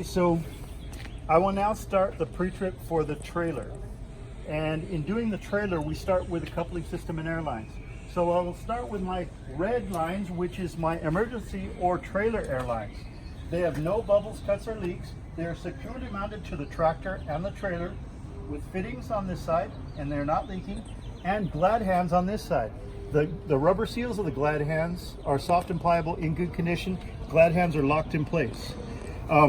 Okay, so I will now start the pre-trip for the trailer. And in doing the trailer, we start with a coupling system and airlines. So I will start with my red lines, which is my emergency or trailer airlines. They have no bubbles, cuts, or leaks. They are securely mounted to the tractor and the trailer with fittings on this side, and they're not leaking, and glad hands on this side. The rubber seals of the glad hands are soft and pliable, in good condition. Glad hands are locked in place.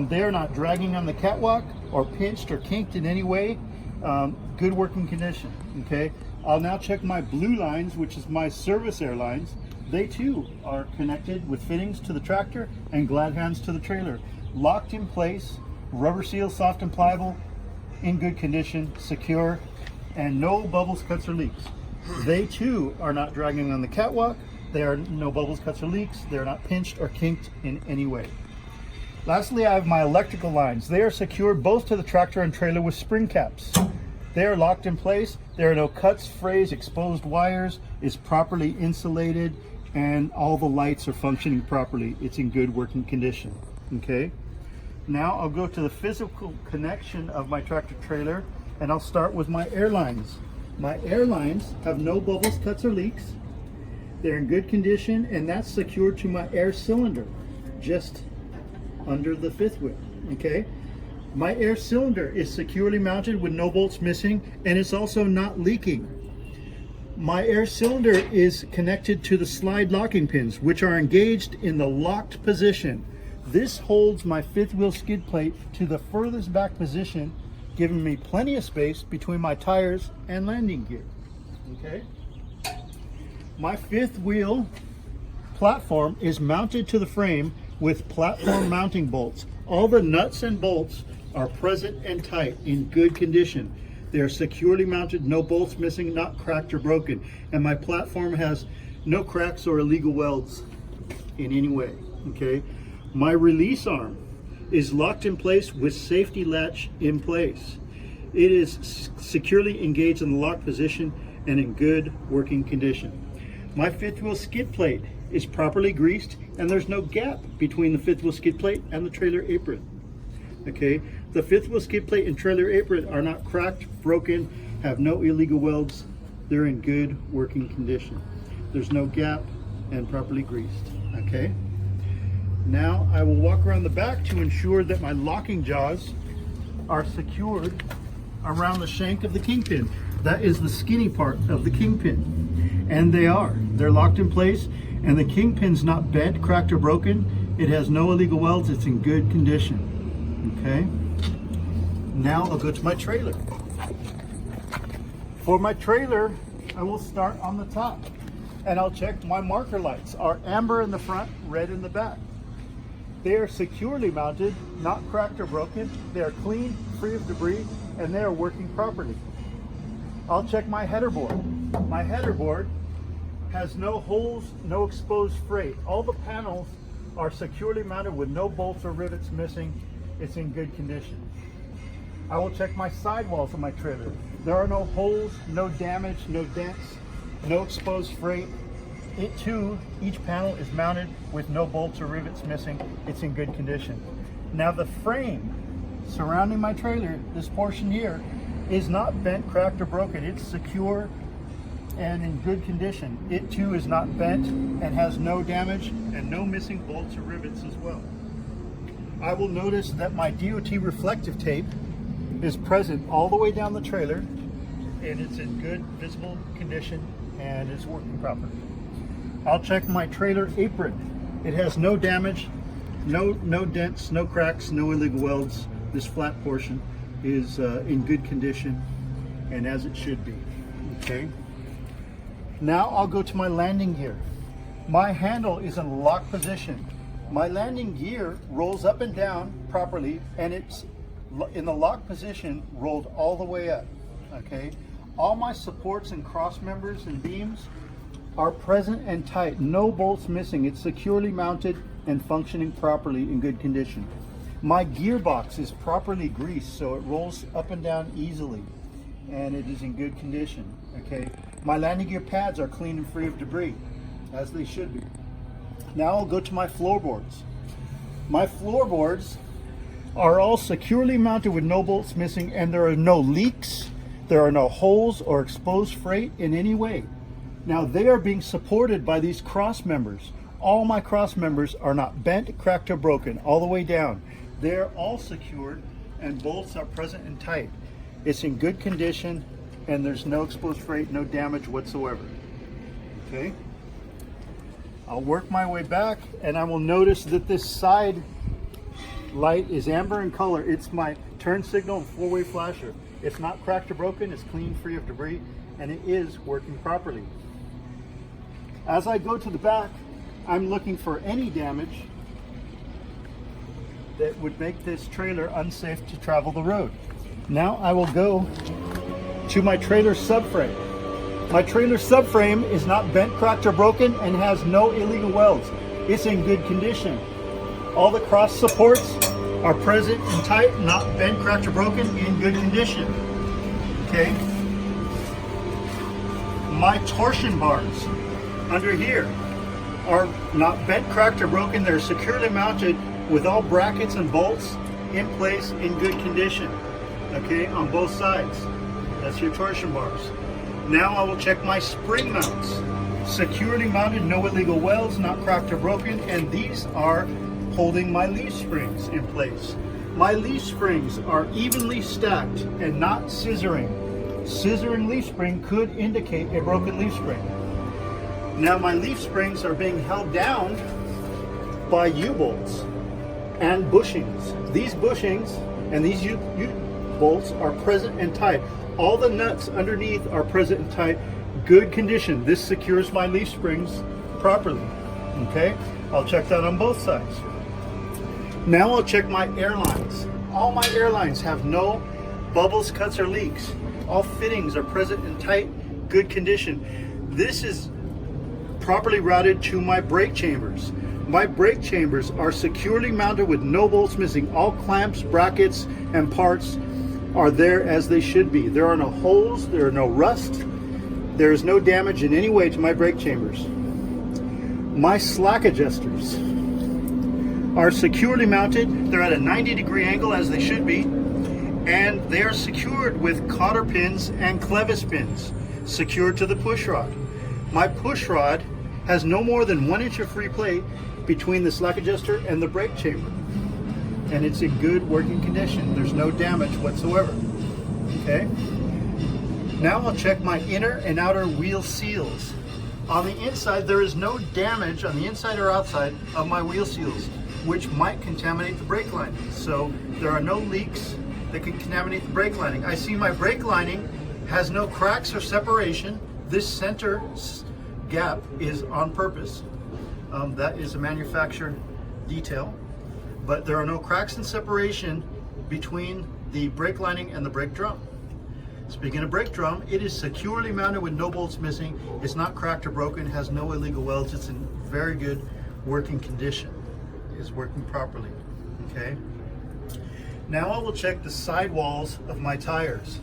They are not dragging on the catwalk or pinched or kinked in any way. Good working condition. Okay, I'll now check my blue lines, which is my service airlines. They too are connected with fittings to the tractor and glad hands to the trailer. Locked in place, rubber seals, soft and pliable, in good condition, secure, and no bubbles, cuts, or leaks. They too are not dragging on the catwalk. There are no bubbles, cuts, or leaks. They're not pinched or kinked in any way. Lastly, I have my electrical lines. They are secured both to the tractor and trailer with spring caps. They are locked in place. There are no cuts, frays, exposed wires. It's properly insulated, and all the lights are functioning properly. It's in good working condition. Okay. Now I'll go to the physical connection of my tractor trailer, and I'll start with my airlines. My airlines have no bubbles, cuts, or leaks. They're in good condition, and that's secured to my air cylinder, just under the fifth wheel. Okay. My air cylinder is securely mounted with no bolts missing, and it's also not leaking. My air cylinder is connected to the slide locking pins, which are engaged in the locked position. This holds my fifth wheel skid plate to the furthest back position, giving me plenty of space between my tires and landing gear. Okay. My fifth wheel platform is mounted to the frame with platform mounting bolts. All the nuts and bolts are present and tight, in good condition. They are securely mounted, no bolts missing, not cracked or broken. And my platform has no cracks or illegal welds in any way. Okay. My release arm is locked in place with safety latch in place. It is securely engaged in the locked position and in good working condition. My fifth wheel skid plate is properly greased, and there's no gap between the fifth wheel skid plate and the trailer apron. Okay, the fifth wheel skid plate and trailer apron are not cracked, broken, have no illegal welds. They're in good working condition. There's no gap and properly greased. Okay. Now I will walk around the back to ensure that my locking jaws are secured around the shank of the kingpin. That is the skinny part of the kingpin. And they are. They're locked in place, and the kingpin's not bent, cracked, or broken. It has no illegal welds. It's in good condition. Okay. Now I'll go to my trailer. For my trailer, I will start on the top, and I'll check my marker lights are amber in the front, red in the back. They are securely mounted, not cracked or broken. They are clean, free of debris, and they are working properly. I'll check my header board. My header board has no holes, no exposed freight. All the panels are securely mounted with no bolts or rivets missing. It's in good condition. I will check my sidewalls of my trailer. There are no holes, no damage, no dents, no exposed freight. It too, each panel is mounted with no bolts or rivets missing. It's in good condition. Now the frame surrounding my trailer, this portion here, is not bent, cracked, or broken. It's secure and in good condition. It too is not bent and has no damage and no missing bolts or rivets as well. I will notice that my DOT reflective tape is present all the way down the trailer, and it's in good visible condition and is working properly. I'll check my trailer apron. It has no damage, no dents, no cracks, no illegal welds. This flat portion is in good condition and as it should be. Okay. Now I'll go to my landing gear. My handle is in lock position. My landing gear rolls up and down properly, and it's in the lock position, rolled all the way up. Okay. All my supports and cross members and beams are present and tight, no bolts missing. It's securely mounted and functioning properly in good condition. My gearbox is properly greased, so it rolls up and down easily, and it is in good condition. Okay, my landing gear pads are clean and free of debris, as they should be. Now I'll go to my floorboards. My floorboards are all securely mounted with no bolts missing, and there are no leaks, there are no holes or exposed freight in any way. Now they are being supported by these cross members. All my cross members are not bent, cracked, or broken all the way down. They're all secured and bolts are present and tight. It's in good condition and there's no exposed freight, no damage whatsoever. Okay, I'll work my way back and I will notice that this side light is amber in color. It's my turn signal and four-way flasher. It's not cracked or broken, it's clean, free of debris, and it is working properly. As I go to the back, I'm looking for any damage that would make this trailer unsafe to travel the road. Now I will go to my trailer subframe. My trailer subframe is not bent, cracked, or broken and has no illegal welds. It's in good condition. All the cross supports are present and tight, not bent, cracked, or broken, in good condition. Okay. My torsion bars under here are not bent, cracked, or broken. They're securely mounted with all brackets and bolts in place in good condition. Okay, on both sides. That's your torsion bars. Now I will check my spring mounts. Securely mounted, no illegal welds, not cracked or broken, and these are holding my leaf springs in place. My leaf springs are evenly stacked and not scissoring. Scissoring leaf spring could indicate a broken leaf spring. Now my leaf springs are being held down by U-bolts and bushings. These bushings and these U-bolts are present and tight. All the nuts underneath are present and tight, good condition. This secures my leaf springs properly. Okay, I'll check that on both sides. Now I'll check my airlines. All my airlines have no bubbles, cuts, or leaks. All fittings are present and tight, good condition. This is properly routed to my brake chambers. My brake chambers are securely mounted with no bolts missing. All clamps, brackets, and parts are there as they should be. There are no holes, there are no rust, there is no damage in any way to my brake chambers. My slack adjusters are securely mounted. They're at a 90-degree angle as they should be, and they are secured with cotter pins and clevis pins secured to the push rod. My push rod has no more than 1 inch of free play between the slack adjuster and the brake chamber, and it's in good working condition. There's no damage whatsoever. Okay, now I'll check my inner and outer wheel seals. On the inside, there is no damage on the inside or outside of my wheel seals, which might contaminate the brake lining. So there are no leaks that can contaminate the brake lining. I see my brake lining has no cracks or separation. This center gap is on purpose. That is a manufacturer detail, but there are no cracks and separation between the brake lining and the brake drum. Speaking of brake drum, it is securely mounted with no bolts missing. It's not cracked or broken, has no illegal welds. It's in very good working condition. It is working properly. Okay. Now I will check the side walls of my tires.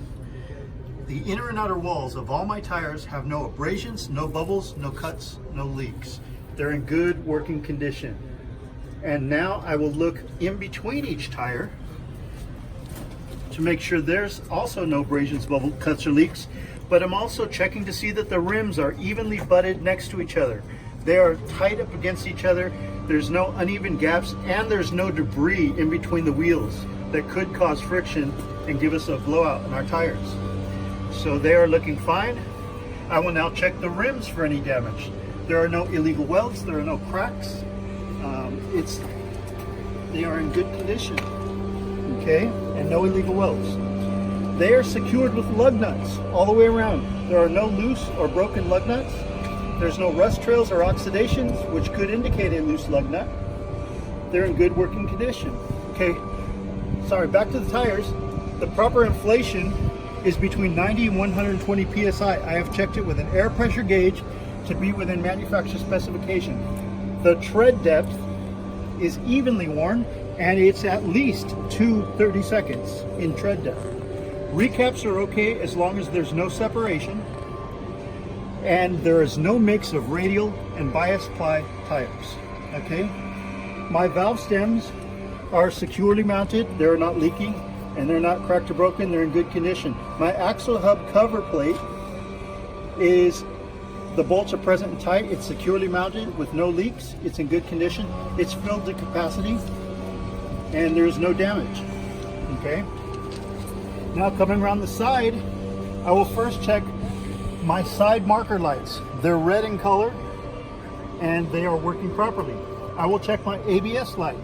The inner and outer walls of all my tires have no abrasions, no bubbles, no cuts, no leaks. They're in good working condition. And now I will look in between each tire to make sure there's also no abrasions, bubble, cuts, or leaks. But I'm also checking to see that the rims are evenly butted next to each other. They are tight up against each other. There's no uneven gaps, and there's no debris in between the wheels that could cause friction and give us a blowout in our tires. So they are looking fine. I will now check the rims for any damage. There are no illegal welds, there are no cracks. They are in good condition, okay, and no illegal welds. They are secured with lug nuts all the way around. There are no loose or broken lug nuts. There's no rust trails or oxidations, which could indicate a loose lug nut. They're in good working condition. Okay, sorry, back to the tires. The proper inflation is between 90 and 120 psi. I have checked it with an air pressure gauge to be within manufacturer specification. The tread depth is evenly worn, and it's at least 230 seconds in tread depth. Recaps are okay as long as there's no separation, and there is no mix of radial and bias ply tires. Okay, my valve stems are securely mounted, they're not leaking, and they're not cracked or broken, they're in good condition. My axle hub cover plate is, the bolts are present and tight, it's securely mounted with no leaks, it's in good condition, it's filled to capacity, and there's no damage. Okay? Now coming around the side, I will first check my side marker lights. They're red in color and they are working properly. I will check my ABS light.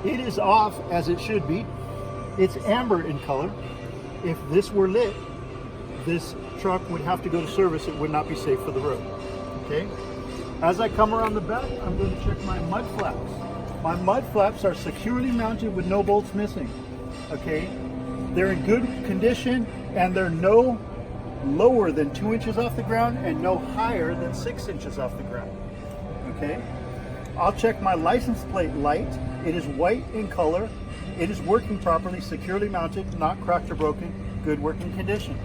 It is off as it should be. It's amber in color. If this were lit, this truck would have to go to service. It would not be safe for the road. Okay? As I come around the back, I'm going to check my mud flaps. My mud flaps are securely mounted with no bolts missing. Okay? They're in good condition and they're no lower than 2 inches off the ground and no higher than 6 inches off the ground. Okay? I'll check my license plate light. It is white in color. It is working properly, securely mounted, not cracked or broken, good working condition.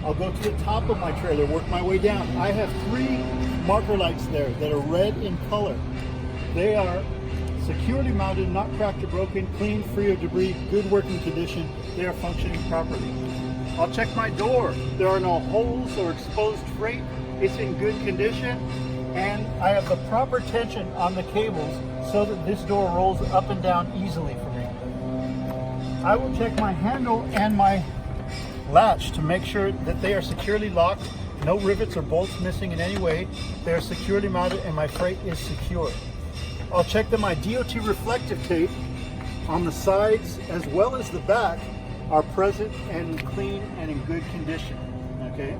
I'll go to the top of my trailer, work my way down. I have 3 marker lights there that are red in color. They are securely mounted, not cracked or broken, clean, free of debris, good working condition. They are functioning properly. I'll check my door. There are no holes or exposed freight. It's in good condition. And I have the proper tension on the cables so that this door rolls up and down easily for me. I will check my handle and my latch to make sure that they are securely locked, no rivets or bolts missing in any way. They are securely mounted and my freight is secure. I'll check that my DOT reflective tape on the sides as well as the back are present and clean and in good condition. Okay?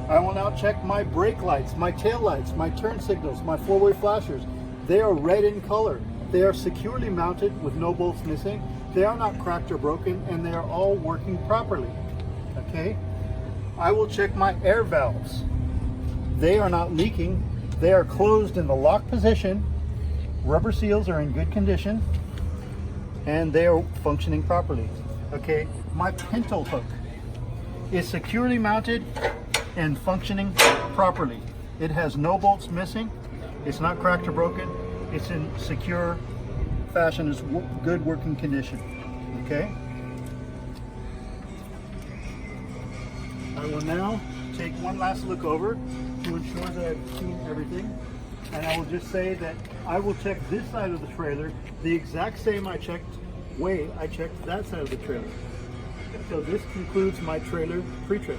I will now check my brake lights, my tail lights, my turn signals, my 4-way flashers. They are red in color. They are securely mounted with no bolts missing. They are not cracked or broken and they are all working properly. Okay? I will check my air valves. They are not leaking. They are closed in the lock position. Rubber seals are in good condition and they are functioning properly. Okay, my pintle hook is securely mounted and functioning properly. It has no bolts missing. It's not cracked or broken. It's in secure fashion. It's good working condition. Okay. I will now take one last look over to ensure that I've seen everything. And I will just say that I will check this side of the trailer the exact same way I checked that side of the trailer. So this concludes my trailer pre-trip.